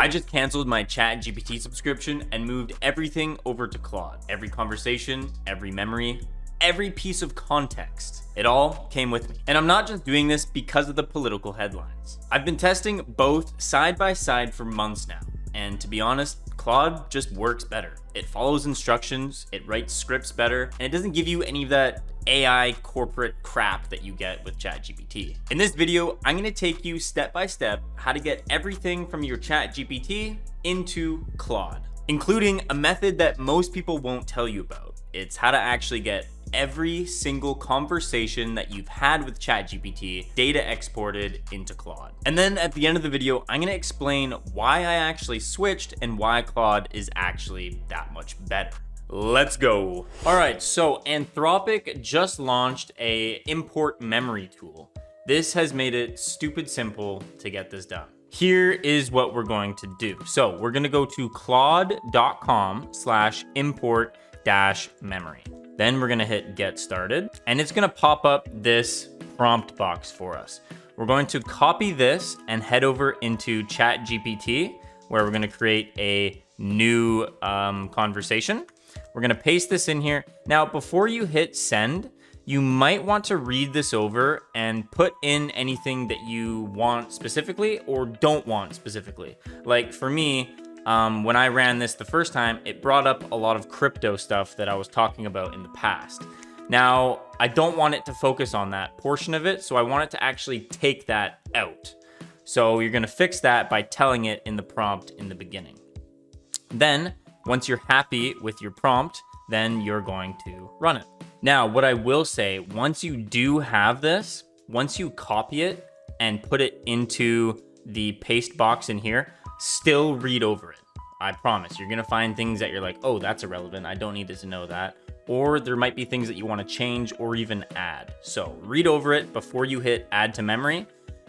I just canceled my ChatGPT subscription and moved everything over to Claude. Every conversation, every memory, every piece of context. It all came with me. And I'm not just doing this because of the political headlines. I've been testing both side by side for months now. And to be honest, Claude just works better. It follows instructions, it writes scripts better, and it doesn't give you any of that AI corporate crap that you get with ChatGPT. In this video, I'm gonna take you step by step how to get everything from your ChatGPT into Claude, including a method that most people won't tell you about. It's how to actually get every single conversation that you've had with ChatGPT data exported into Claude. And then at the end of the video, I'm gonna explain why I actually switched and why Claude is actually that much better. Let's go. All right, so Anthropic just launched a import memory tool. This has made it stupid simple to get this done. Here is what we're going to do. So we're gonna go to claude.com/import-memory. Then we're gonna hit get started, and it's gonna pop up this prompt box for us. We're going to copy this and head over into ChatGPT, where we're gonna create a new conversation. We're gonna paste this in here. Now, before you hit send, you might want to read this over and put in anything that you want specifically or don't want specifically. Like for me, when I ran this the first time, it brought up a lot of crypto stuff that I was talking about in the past. Now, I don't want it to focus on that portion of it, so I want it to actually take that out. So you're gonna fix that by telling it in the prompt in the beginning. Then, once you're happy with your prompt, then you're going to run it. Now, what I will say, once you do have this, once you copy it and put it into the paste box in here, still read over it. I promise. You're gonna find things that you're like, oh, that's irrelevant. I don't need to know that. Or there might be things that you wanna change or even add. So read over it before you hit add to memory,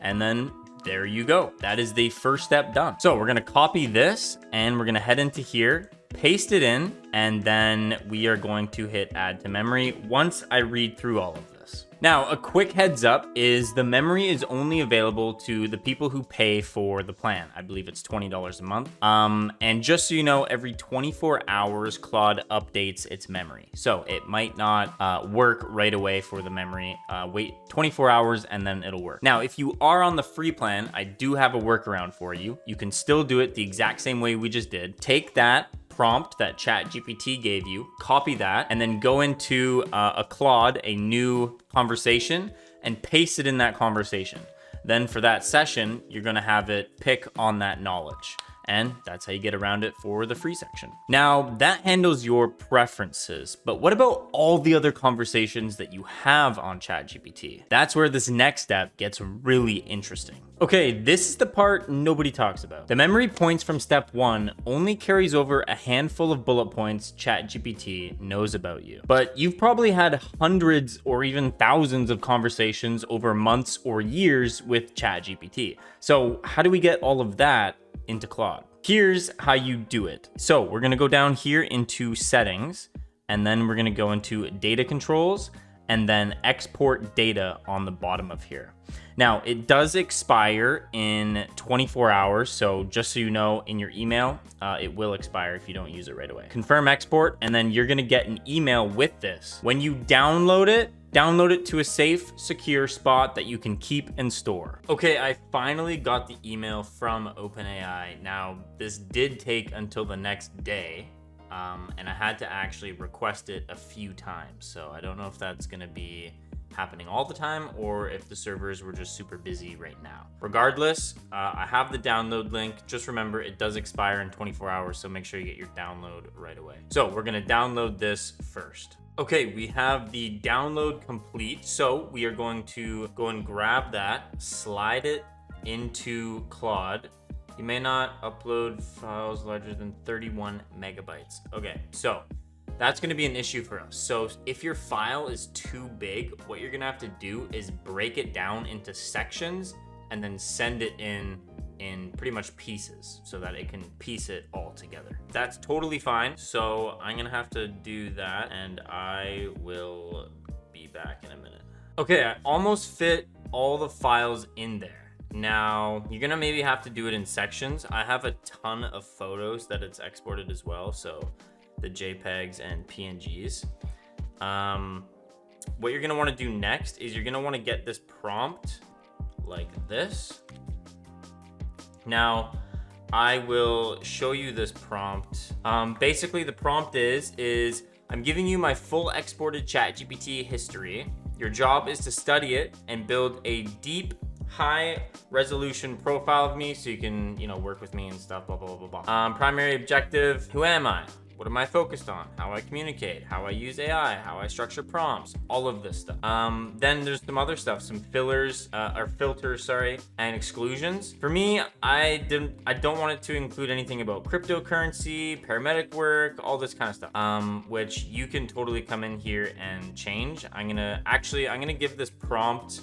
and then there you go. That is the first step done. So we're gonna copy this and we're gonna head into here, paste it in, and then we are going to hit add to memory once I read through all of this. Now, a quick heads up is the memory is only available to the people who pay for the plan. I believe it's $20 a month. And just so you know, every 24 hours, Claude updates its memory. So it might not work right away for the memory. Wait 24 hours and then it'll work. Now, if you are on the free plan, I do have a workaround for you. You can still do it the exact same way we just did. Take that prompt that ChatGPT gave you, copy that, and then go into a Claude, a new conversation, and paste it in that conversation. Then for that session, you're gonna have it pick on that knowledge. And that's how you get around it for the free section. Now, that handles your preferences, but what about all the other conversations that you have on ChatGPT? That's where this next step gets really interesting. Okay, this is the part nobody talks about. The memory points from step 1 only carries over a handful of bullet points ChatGPT knows about you. But you've probably had hundreds or even thousands of conversations over months or years with ChatGPT. So how do we get all of that into Claude? Here's how you do it. So we're gonna go down here into settings, and then we're gonna go into data controls, and then export data on the bottom of here. Now, it does expire in 24 hours, so just so you know, in your email, it will expire if you don't use it right away. Confirm export, and then you're gonna get an email with this. When you download it to a safe, secure spot that you can keep and store. Okay, I finally got the email from OpenAI. Now, this did take until the next day, and I had to actually request it a few times. So I don't know if that's gonna be happening all the time or if the servers were just super busy right now. Regardless, I have the download link. Just remember, it does expire in 24 hours, so make sure you get your download right away. So we're gonna download this first. Okay, we have the download complete. So we are going to go and grab that, slide it into Claude. You may not upload files larger than 31 megabytes. Okay, so that's gonna be an issue for us. So if your file is too big, what you're gonna have to do is break it down into sections and then send it in pretty much pieces so that it can piece it all together. That's totally fine. So I'm gonna have to do that, and I will be back in a minute. Okay, I almost fit all the files in there. Now, you're gonna maybe have to do it in sections. I have a ton of photos that it's exported as well, so the JPEGs and PNGs. What you're gonna wanna do next is you're gonna wanna get this prompt like this. Now, I will show you this prompt. Basically, the prompt is I'm giving you my full exported ChatGPT history. Your job is to study it and build a deep, high resolution profile of me so you can, work with me and stuff, blah, blah, blah, blah. Primary objective, who am I? What am I focused on? How I communicate, how I use AI, how I structure prompts, all of this stuff. Then there's some other stuff, some filters, and exclusions. For me, I don't want it to include anything about cryptocurrency, paramedic work, all this kind of stuff, which you can totally come in here and change. I'm gonna give this prompt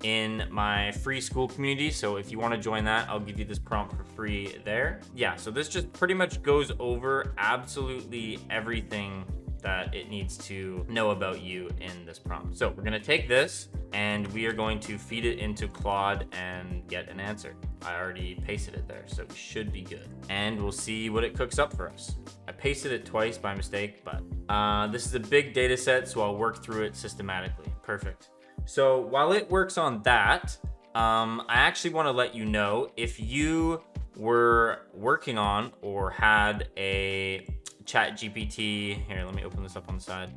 in my free school community, so if you want to join that, I'll give you this prompt for free there. Yeah, so this just pretty much goes over absolutely everything that it needs to know about you in this prompt. So we're going to take this and we are going to feed it into Claude and get an answer. I already pasted it there, so we should be good. And we'll see what it cooks up for us. I pasted it twice by mistake, but this is a big data set, so I'll work through it systematically. Perfect. So while it works on that, I actually want to let you know, if you were working on or had a ChatGPT, here, let me open this up on the side.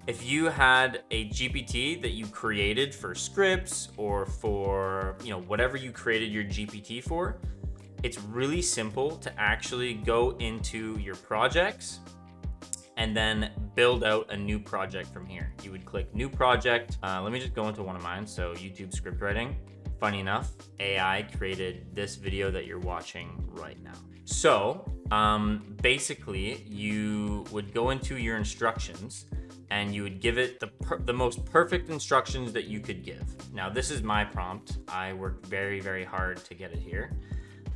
If you had a GPT that you created for scripts or for, whatever you created your GPT for, it's really simple to actually go into your projects and then build out a new project from here. You would click new project. Let me just go into one of mine. So YouTube script writing. Funny enough, AI created this video that you're watching right now. So basically you would go into your instructions and you would give it the most perfect instructions that you could give. Now this is my prompt. I worked very, very hard to get it here.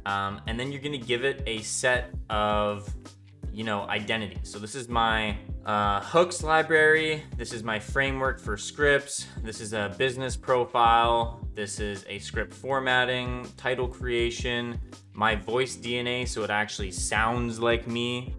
And then you're gonna give it a set of identity. So this is my hooks library. This is my framework for scripts. This is a business profile. This is a script formatting, title creation, my voice DNA, so it actually sounds like me.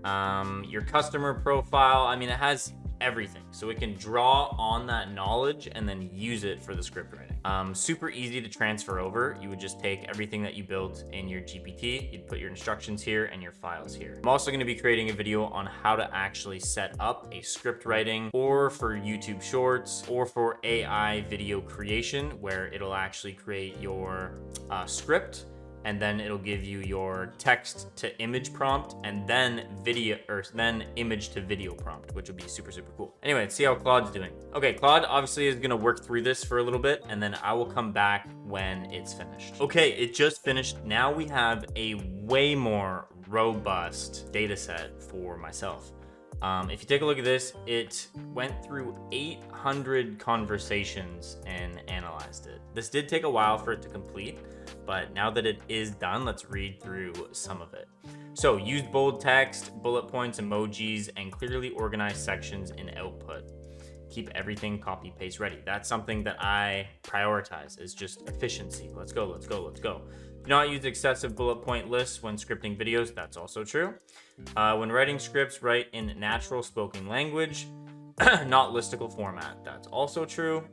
Your customer profile. I mean, it has everything. So it can draw on that knowledge and then use it for the script writing. Super easy to transfer over. You would just take everything that you built in your GPT, you'd put your instructions here and your files here. I'm also gonna be creating a video on how to actually set up a script writing, or for YouTube Shorts, or for AI video creation, where it'll actually create your script, and then it'll give you your text to image prompt, and then image to video prompt, which would be super, super cool. Anyway, let's see how Claude's doing. Okay, Claude obviously is gonna work through this for a little bit, and then I will come back when it's finished. Okay, it just finished. Now we have a way more robust data set for myself. If you take a look at this, it went through 800 conversations and analyzed it. This did take a while for it to complete, but now that it is done, let's read through some of it. So use bold text, bullet points, emojis, and clearly organized sections in output. Keep everything copy paste ready. That's something that I prioritize, is just efficiency. Let's go, let's go, let's go. Do not use excessive bullet point lists when scripting videos. That's also true. When writing scripts, write in natural spoken language, not listicle format. That's also true.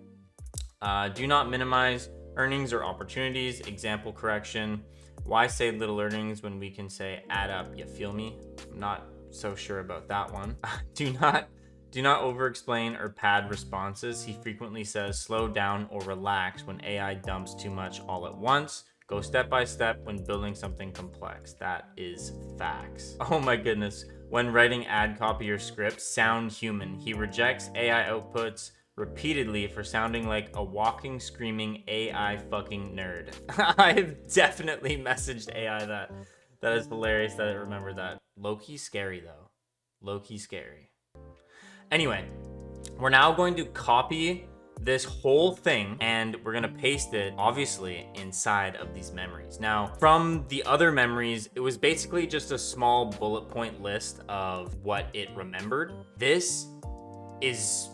Do not minimize earnings or opportunities. Example correction. Why say little earnings when we can say add up? You feel me? I'm not so sure about that one. Do not over-explain or pad responses. He frequently says slow down or relax when AI dumps too much all at once. Go step by step when building something complex. That is facts. Oh my goodness. When writing ad copy or scripts, sound human. He rejects AI outputs repeatedly for sounding like a walking, screaming AI fucking nerd. I've definitely messaged AI that. That is hilarious that I remember that. Low-key scary though. Low-key scary. Anyway, we're now going to copy this whole thing and we're gonna paste it obviously inside of these memories. Now, from the other memories, it was basically just a small bullet point list of what it remembered. This is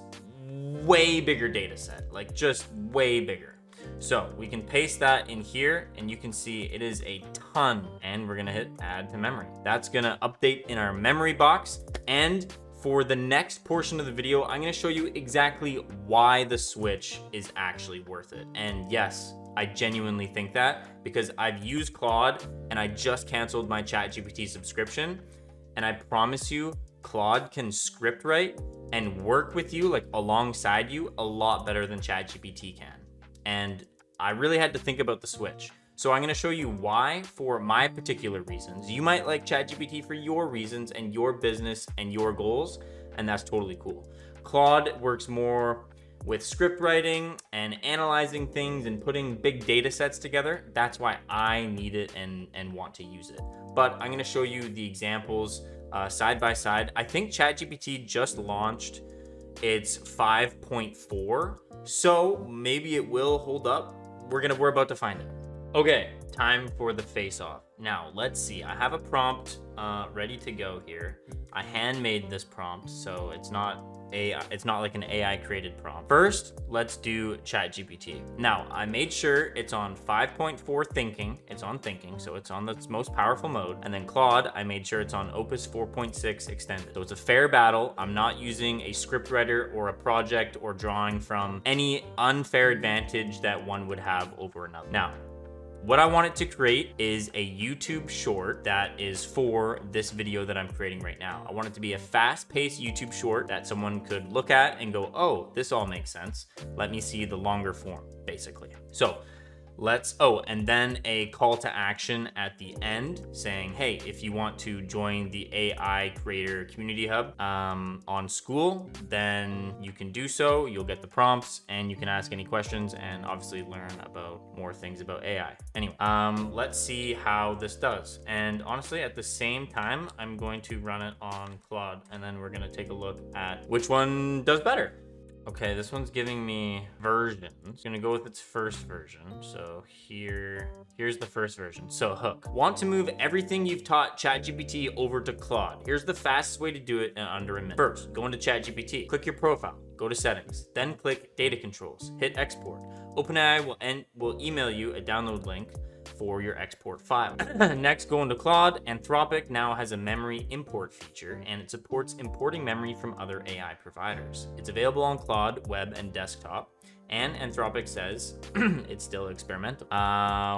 way bigger data set, like just way bigger. So we can paste that in here and you can see it is a ton, and we're gonna hit add to memory. That's gonna update in our memory box. And for the next portion of the video, I'm gonna show you exactly why the switch is actually worth it. And yes, I genuinely think that because I've used Claude and I just canceled my ChatGPT subscription. And I promise you, Claude can script write and work with you, like alongside you, a lot better than ChatGPT can. And I really had to think about the switch. So I'm gonna show you why for my particular reasons. You might like ChatGPT for your reasons and your business and your goals, and that's totally cool. Claude works more with script writing and analyzing things and putting big data sets together. That's why I need it and want to use it. But I'm gonna show you the examples side by side. I think ChatGPT just launched its 5.4, so maybe it will hold up. We're about to find out. Okay, time for the face-off. Now, let's see. I have a prompt ready to go here. I handmade this prompt, so it's not like an AI created prompt. First, let's do ChatGPT. Now, I made sure it's on 5.4 thinking. It's on thinking, so it's on its most powerful mode. And then Claude, I made sure it's on Opus 4.6 extended. So it's a fair battle. I'm not using a scriptwriter or a project or drawing from any unfair advantage that one would have over another. Now, what I want it to create is a YouTube short that is for this video that I'm creating right now. I want it to be a fast-paced YouTube short that someone could look at and go, oh, this all makes sense. Let me see the longer form, basically. So and then a call to action at the end saying, hey, if you want to join the AI Creator Community Hub on School, then you can do so. You'll get the prompts and you can ask any questions and obviously learn about more things about AI. Anyway, let's see how this does. And honestly, at the same time, I'm going to run it on Claude and then we're gonna take a look at which one does better. Okay, this one's giving me versions. It's gonna go with its first version. So here's the first version. So hook. Want to move everything you've taught ChatGPT over to Claude. Here's the fastest way to do it in under a minute. First, go into ChatGPT, click your profile, go to settings, then click data controls, hit export. OpenAI will email you a download link for your export file. Next, go into Claude. Anthropic now has a memory import feature and it supports importing memory from other AI providers. It's available on Claude, web, and desktop. And Anthropic says it's still experimental.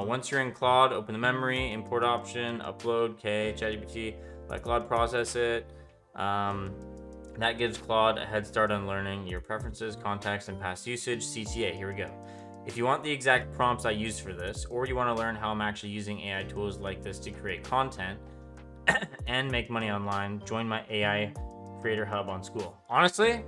Once you're in Claude, open the memory, import option, upload, okay, ChatGPT, let Claude process it. That gives Claude a head start on learning your preferences, context, and past usage. CTA, here we go. If you want the exact prompts I used for this, or you want to learn how I'm actually using AI tools like this to create content and make money online, join my AI Creator Hub on School. Honestly,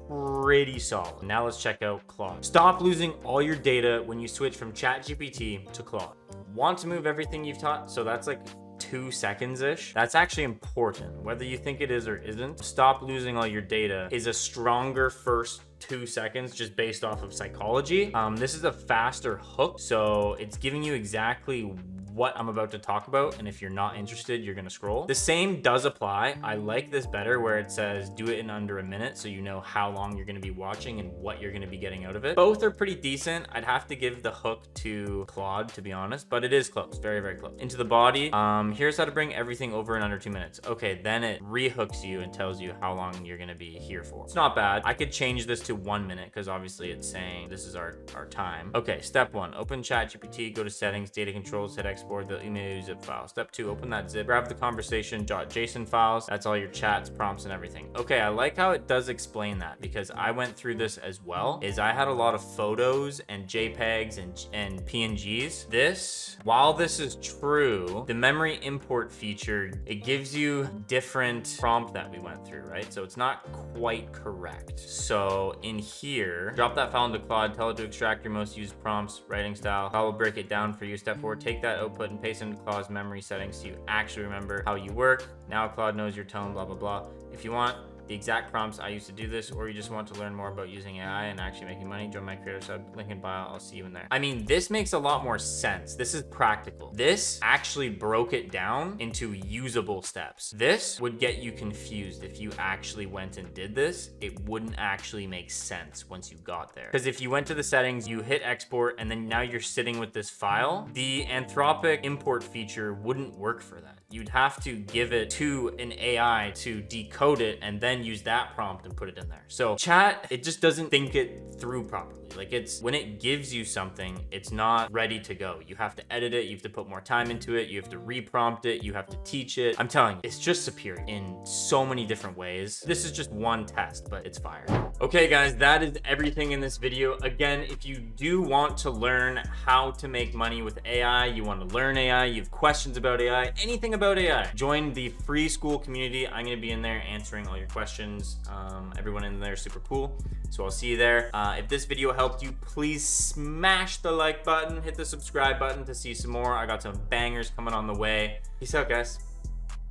pretty solid. Now let's check out Claude. Stop losing all your data when you switch from ChatGPT to Claude. Want to move everything you've taught? So that's like 2 seconds-ish. That's actually important. Whether you think it is or isn't, stop losing all your data is a stronger first 2 seconds just based off of psychology. This is a faster hook, so it's giving you exactly what I'm about to talk about, and if you're not interested, you're gonna scroll. The same does apply. I like this better where it says do it in under a minute so you know how long you're gonna be watching and what you're gonna be getting out of it. Both are pretty decent. I'd have to give the hook to Claude, to be honest, but it is close, very, very close. Into the body, here's how to bring everything over in under 2 minutes. Okay, then it re-hooks you and tells you how long you're gonna be here for. It's not bad. I could change this to 1 minute because obviously it's saying this is our time. Okay, step 1, open ChatGPT, go to settings, data controls, hit export, they'll email you zip file. Step 2, open that zip, grab the conversation, .json files. That's all your chats, prompts, and everything. Okay, I like how it does explain that because I went through this as well. I had a lot of photos and JPEGs and PNGs. While this is true, the memory import feature, it gives you different prompt that we went through, right? So it's not quite correct. So in here, drop that file into Claude, tell it to extract your most used prompts, writing style. Claude will break it down for you. Step 4, take that output and paste into Claude's memory settings so you actually remember how you work. Now Claude knows your tone, blah, blah, blah. If you want, the exact prompts I used to do this, or you just want to learn more about using AI and actually making money, join my creator sub, link in bio. I'll see you in there. I mean, this makes a lot more sense. This is practical. This actually broke it down into usable steps. This would get you confused if you actually went and did this. It wouldn't actually make sense once you got there. Because if you went to the settings, you hit export, and then now you're sitting with this file, the Anthropic import feature wouldn't work for that. You'd have to give it to an AI to decode it and then use that prompt and put it in there. So chat, it just doesn't think it through properly. Like, it's when it gives you something, it's not ready to go. You have to edit it, you have to put more time into it, you have to reprompt it, you have to teach it. I'm telling you, it's just superior in so many different ways. This is just one test, but it's fire. Okay guys, that is everything in this video. Again, if you do want to learn how to make money with AI, you want to learn AI, you have questions about AI, anything about AI, join the free school community. I'm gonna be in there answering all your questions. Everyone in there is super cool. So I'll see you there. If this video helped you, please smash the like button, hit the subscribe button to see some more. I got some bangers coming on the way. Peace out, guys.